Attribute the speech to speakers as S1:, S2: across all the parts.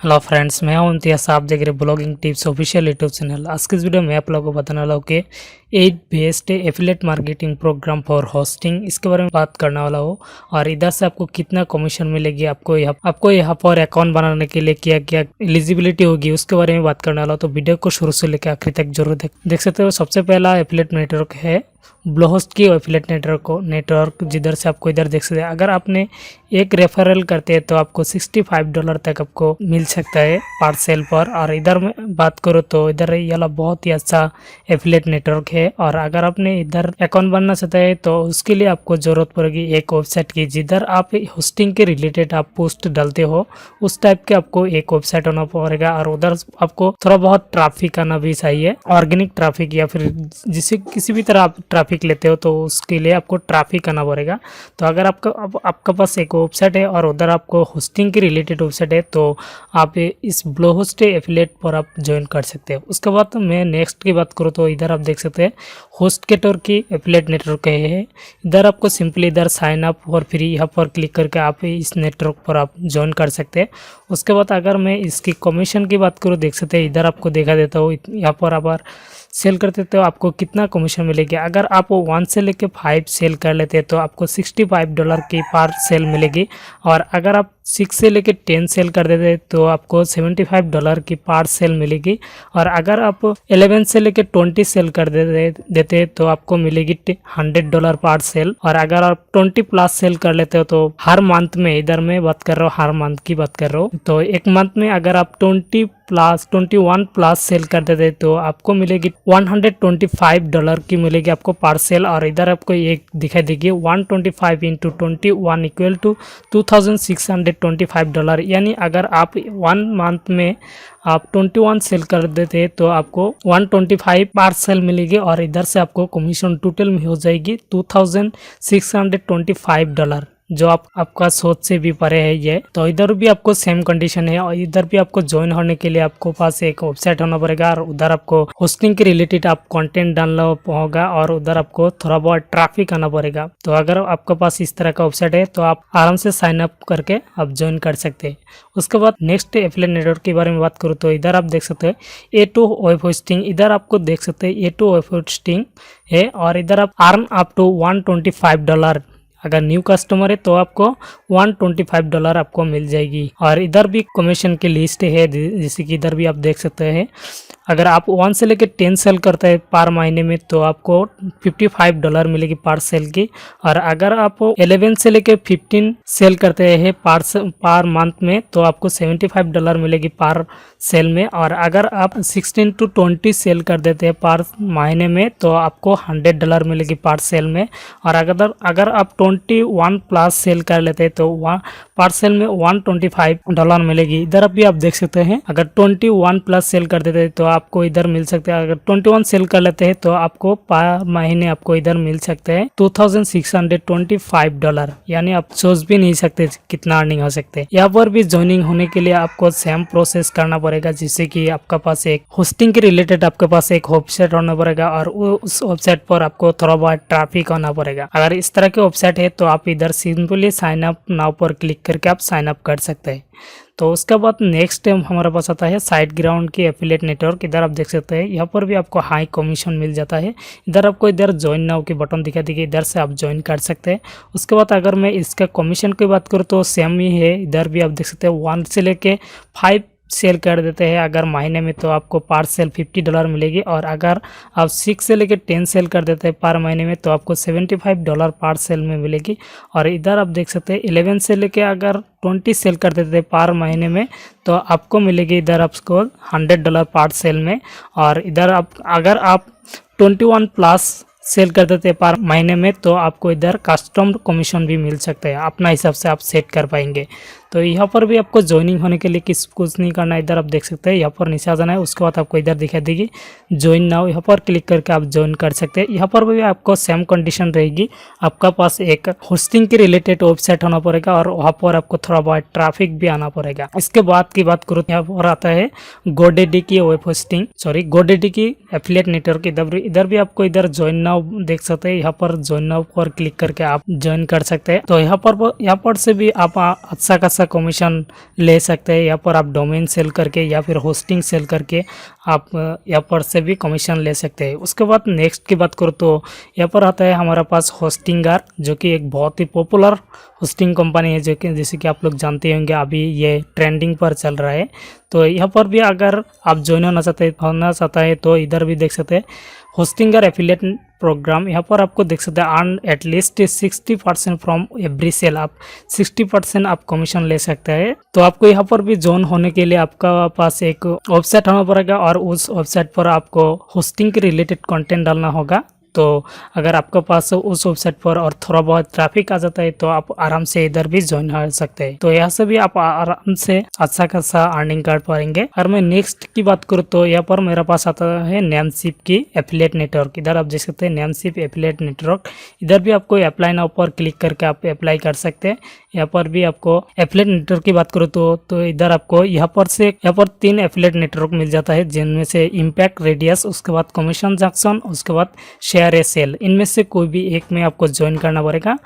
S1: Hello friends, मैं हूं इम्तियाज़। आप देख रहे blogging tips official YouTube channel. आज की इस वीडियो में आप लोगों को बताने वाला हूँ कि 8 best affiliate marketing program for hosting, इसके बारे में बात करने वाला हूँ। और इधर से आपको कितना कमीशन मिलेगी, आपको यहाँ पर अकाउंट बनाने के लिए क्या क्या एलिजिबिलिटी होगी, उसके बारे में बात करने वाला हूँ। तो वीडियो को शुरू से लेकर आखिर तक जरूर देख सकते हो। सबसे पहला एफिलिएट नेटवर्क है ब्लोहोस्ट की एफिलिएट नेटवर्क जिधर से आपको इधर देख सकते हैं। अगर आपने एक रेफरल करते हैं तो आपको $65 तक आपको मिल सकता है पार्सल पर। और इधर में बात करो तो इधर ये वाला बहुत ही अच्छा एफिलिएट नेटवर्क है। और अगर आपने इधर अकाउंट बनना चाहते हैं तो उसके लिए आपको ज़रूरत पड़ेगी एक वेबसाइट की, जिधर आप होस्टिंग के रिलेटेड आप पोस्ट डालते हो उस टाइप के आपको एक वेबसाइट होना पड़ेगा। और उधर आपको थोड़ा बहुत ट्रैफिक आना भी चाहिए, ऑर्गेनिक ट्रैफिक या फिर जिसे किसी भी तरह आप ट्रैफिक लेते हो तो उसके लिए आपको ट्रैफिक आना पड़ेगा। तो अगर आपका पास एक वेबसाइट है और उधर आपको होस्टिंग के रिलेटेड वेबसाइट है तो आप इस ब्लोहोस्ट एफिलिएट पर आप ज्वाइन कर सकते हो। उसके बाद मैं नेक्स्ट की बात करूँ तो इधर आप देख सकते हैं होस्टगेटर की एफिलिएट नेटवर्क है। इधर आपको सिंपली इधर साइन अप और फ्री यहाँ पर क्लिक करके आप इस नेटवर्क पर आप ज्वाइन कर सकते हैं। उसके बाद अगर मैं इसकी कमीशन की बात करूँ, देख सकते हैं इधर आपको देखा देता हूँ, यहाँ पर आप सेल करते तो आपको कितना कमीशन मिलेगी। अगर आप 1 से लेके 5 सेल कर लेते हैं तो आपको $65 की पर सेल मिलेगी। और अगर आप 6 से लेके 10 सेल कर देते हैं तो आपको $75 की पर सेल मिलेगी। और अगर आप 11 से लेके 20 सेल कर देते हैं तो आपको मिलेगी $100 पर सेल। और अगर आप 20 प्लस सेल कर लेते हो तो हर मंथ में, इधर मैं बात कर रहा हूँ हर मंथ की बात कर रहा हूँ, तो एक मंथ में अगर आप 21 प्लस सेल कर देते तो आपको मिलेगी $125 की मिलेगी आपको पार्सल। और इधर आपको एक दिखाई देगी 125 × 21 इक्वल टू $2625। यानी अगर आप 1 मंथ में आप 21 सेल कर देते तो आपको 125 पार्सल मिलेगी। और इधर से आपको कमीशन टोटल में हो जाएगी $2625, जो आपका सोच से भी परे है ये। तो इधर भी आपको सेम कंडीशन है और इधर भी आपको ज्वाइन होने के लिए आपको पास एक वेबसाइट होना पड़ेगा और उधर आपको होस्टिंग के रिलेटेड आप कंटेंट डालना होगा और उधर आपको थोड़ा बहुत ट्रैफिक आना पड़ेगा। तो अगर आपके पास इस तरह का वेबसाइट है तो आप आराम से साइन अप करके आप ज्वाइन कर सकते हैं। उसके बाद नेक्स्ट एफिलिएट नेटवर्क के बारे में बात करूँ तो इधर आप देख सकते हैं A2 वेब होस्टिंग। इधर आपको देख सकते हैं A2 वेब होस्टिंग है और इधर आप अर्न अप टू $125। अगर न्यू कस्टमर है तो आपको $125 आपको मिल जाएगी। और इधर भी कमीशन की लिस्ट है, जैसे कि इधर भी आप देख सकते हैं। अगर आप 1 से लेकर 10 सेल करते हैं पर महीने में तो आपको $55 मिलेगी पर सेल की। और अगर आप 11 से लेकर 15 सेल करते हैं पर मंथ में तो आपको $75 मिलेगी पर सेल में। और अगर आप 16 to 20 सेल कर देते हैं पर महीने में तो आपको $100 मिलेगी पर सेल में। और अगर आप 21 प्लस सेल कर लेते हैं तो पर सेल में $125 मिलेगी। इधर भी आप देख सकते हैं अगर 21 प्लस सेल कर देते हैं तो आपको इधर मिल सकते हैं। अगर 21 सेल कर लेते हैं तो आपको पर महीने आपको इधर मिल सकते हैं $2625। यानी आप सोच भी नहीं सकते कितना अर्निंग हो सकते हैं। यहाँ पर भी ज्वाइनिंग होने के लिए आपको सेम प्रोसेस करना पड़ेगा, जिससे कि आपका पास एक होस्टिंग के रिलेटेड आपके पास एक वेबसाइट होना पड़ेगा और उस वेबसाइट पर आपको थोड़ा बहुत ट्रैफिक होना पड़ेगा। अगर इस तरह के वेबसाइट है तो आप इधर सिंपली साइन अप नाउ पर क्लिक करके आप साइन अप कर सकते हैं। तो उसके बाद नेक्स्ट हमारे पास आता है SiteGround की एफिलिएट नेटवर्क। इधर आप देख सकते हैं यहाँ पर भी आपको हाई कमीशन मिल जाता है। इधर आपको इधर ज्वाइन नाउ की बटन दिखा देगी, इधर से आप ज्वाइन कर सकते हैं। उसके बाद अगर मैं इसका कमीशन की बात करूँ तो सेम ही है। इधर भी आप देख सकते हैं 1 से लेके 5 सेल कर देते हैं अगर महीने में तो आपको पर सेल $50 मिलेगी। और अगर आप 6 से लेकर 10 सेल कर देते हैं पर महीने में तो आपको $75 पर सेल में मिलेगी। और इधर आप देख सकते हैं 11 से लेकर अगर 20 सेल कर देते हैं पर महीने में तो आपको मिलेगी इधर आपको $100 पर सेल में। और इधर अगर आप 21 प्लस सेल कर देते हैं पर महीने में तो आपको इधर कस्टम कमीशन भी मिल सकता है, अपना हिसाब से आप सेट कर पाएंगे। तो यहाँ पर भी आपको ज्वाइनिंग होने के लिए कुछ नहीं करना है। इधर आप देख सकते हैं यहाँ पर नीचे आ जाना है, उसके बाद आपको इधर दिखा देगी ज्वाइन नाउ, यहाँ पर क्लिक करके आप ज्वाइन कर सकते हैं। यहाँ पर भी आपको सेम कंडीशन रहेगी, आपका पास एक होस्टिंग के रिलेटेड वेबसाइट होना पड़ेगा और वहाँ पर आपको थोड़ा बहुत ट्रैफिक भी आना पड़ेगा। इसके बाद की बात करूँ यहाँ पर आता है GoDaddy की वेब होस्टिंग, GoDaddy की एफिलिएट नेटवर्क। इधर भी आपको इधर ज्वाइन नाउ देख सकते हैं, यहाँ पर ज्वाइन नाउ पर क्लिक करके आप ज्वाइन कर सकते हैं। तो यहाँ पर से भी आप अच्छा खासा खासा कमीशन ले सकते हैं। यहाँ पर आप डोमेन सेल करके या फिर होस्टिंग सेल करके आप यहाँ पर से भी कमीशन ले सकते हैं। उसके बाद नेक्स्ट की बात करूँ तो यहाँ पर आता है हमारा पास होस्टिंगर, जो कि एक बहुत ही पॉपुलर होस्टिंग कंपनी है, जो कि जैसे कि आप लोग जानते होंगे अभी ये ट्रेंडिंग पर चल रहा है। तो यहाँ पर भी अगर आप ज्वाइन होना चाहता है तो इधर भी देख सकते हैं होस्टिंगर एफिलिएट प्रोग्राम। यहाँ पर आपको देख सकते हैं earn at least 60% from every sale. आप 60% आप कमीशन ले सकते हैं। तो आपको यहाँ पर भी ज्वाइन होने के लिए आपका पास एक वेबसाइट होना पड़ेगा और उस वेबसाइट पर आपको होस्टिंग के रिलेटेड कंटेंट डालना होगा। तो अगर आपके पास उस वेबसाइट पर और थोड़ा बहुत ट्रैफिक आ जाता है तो आप आराम से इधर भी ज्वाइन हो सकते हैं। तो यहाँ से भी आप आराम से अच्छा खासा अर्निंग कर पाएंगे। और मैं नेक्स्ट की बात करूँ तो यहाँ पर मेरे पास आता है नेमसिप की एफिलिएट नेटवर्क। इधर आप देख सकते हैं नेमसिप एफिलिएट नेटवर्क। इधर भी आपको अप्लाई नाउ पर क्लिक करके आप अप्लाई कर सकते हैं। यहाँ पर भी आपको एफिलिएट नेटवर्क की बात करूँ तो इधर आपको यहाँ पर 3 एफिलिएट नेटवर्क मिल जाता है, जिनमें से इम्पैक्ट, रेडियस, उसके बाद कमीशन जंक्शन, उसके बाद शेयर ए सेल। इनमें से कोई भी एक में आपको ज्वाइन करना पड़ेगा।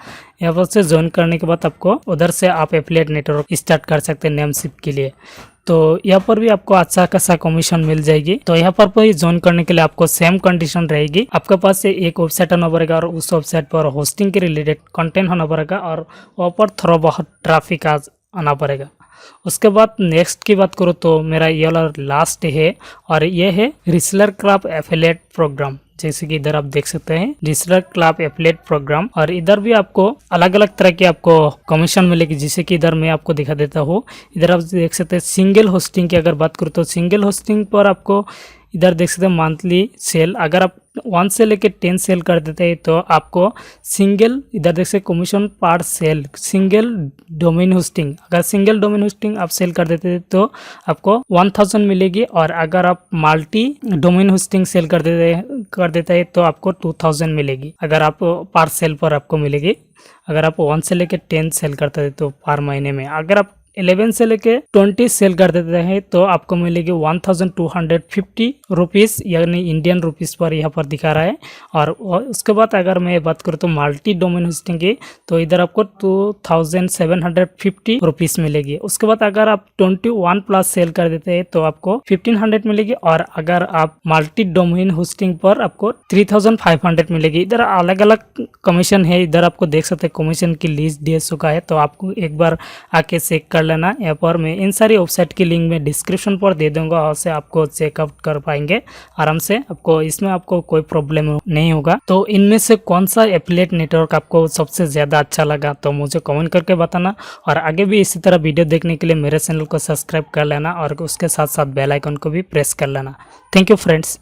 S1: यहाँ पर से ज्वाइन करने के बाद आपको उधर से आप एफिलिएट नेटवर्क स्टार्ट कर सकते हैं नेमसिप के लिए। तो यहाँ पर भी आपको अच्छा खासा कमीशन मिल जाएगी। तो यहाँ पर भी ज्वाइन करने के लिए आपको सेम कंडीशन रहेगी। आपके पास से एक वेबसाइट होना पड़ेगा और उस वेबसाइट पर होस्टिंग के रिलेटेड कंटेंट होना पड़ेगा और वहाँ पर थोड़ा बहुत ट्रैफिक आना पड़ेगा। उसके बाद नेक्स्ट की बात करूँ तो मेरा ये वाला लास्ट है और ये है रिसेलर क्लब एफिलिएट प्रोग्राम। जैसे कि इधर आप देख सकते हैं रिसेलर क्लब एफिलिएट प्रोग्राम, और इधर भी आपको अलग अलग तरह की आपको कमीशन मिलेगी। जैसे कि इधर मैं आपको दिखा देता हूँ। इधर आप देख सकते हैं सिंगल होस्टिंग की अगर बात करूँ तो सिंगल होस्टिंग पर आपको इधर देख सकते हैं मंथली सेल। अगर आप 1 से लेके 10 सेल कर देते हैं तो आपको सिंगल इधर देख सकते कमीशन पर सेल सिंगल डोमेन होस्टिंग। अगर सिंगल डोमेन होस्टिंग आप सेल कर देते हैं तो आपको 1000 मिलेगी, और अगर आप मल्टी डोमेन होस्टिंग सेल कर देते हैं तो आपको 2000 मिलेगी। अगर आप पर सेल पर आपको मिलेगी। अगर आप 1 से लेके 10 सेल करते हैं तो पर महीने में। अगर आप 11 से लेके 20 सेल कर देते हैं तो आपको मिलेगी 1250 रुपीज़, यानी इंडियन रुपीज़ पर यहाँ पर दिखा रहा है। और उसके बाद अगर मैं बात करूँ तो मल्टी डोमेन होस्टिंग की तो इधर आपको 2750 रुपीज़ मिलेगी। उसके बाद अगर आप 21 प्लस सेल कर देते हैं तो आपको 1500 मिलेगी, और अगर आप मल्टी डोमेन होस्टिंग पर आपको 3500 मिलेगी। इधर अलग अलग कमीशन है। इधर आपको देख सकते हैं कमीशन की लिस्ट दे चुका है, तो आपको एक बार आके चेक कर लेना। यहाँ पर मैं इन सारी वेबसाइट की लिंक में डिस्क्रिप्शन पर दे दूंगा, और से आपको चेकआउट कर पाएंगे आराम से। आपको इसमें आपको कोई प्रॉब्लम नहीं होगा। तो इनमें से कौन सा एफिलिएट नेटवर्क आपको सबसे ज़्यादा अच्छा लगा तो मुझे कमेंट करके बताना, और आगे भी इसी तरह वीडियो देखने के लिए मेरे चैनल को सब्सक्राइब कर लेना और उसके साथ साथ बेल आइकन को भी प्रेस कर लेना। Thank you friends.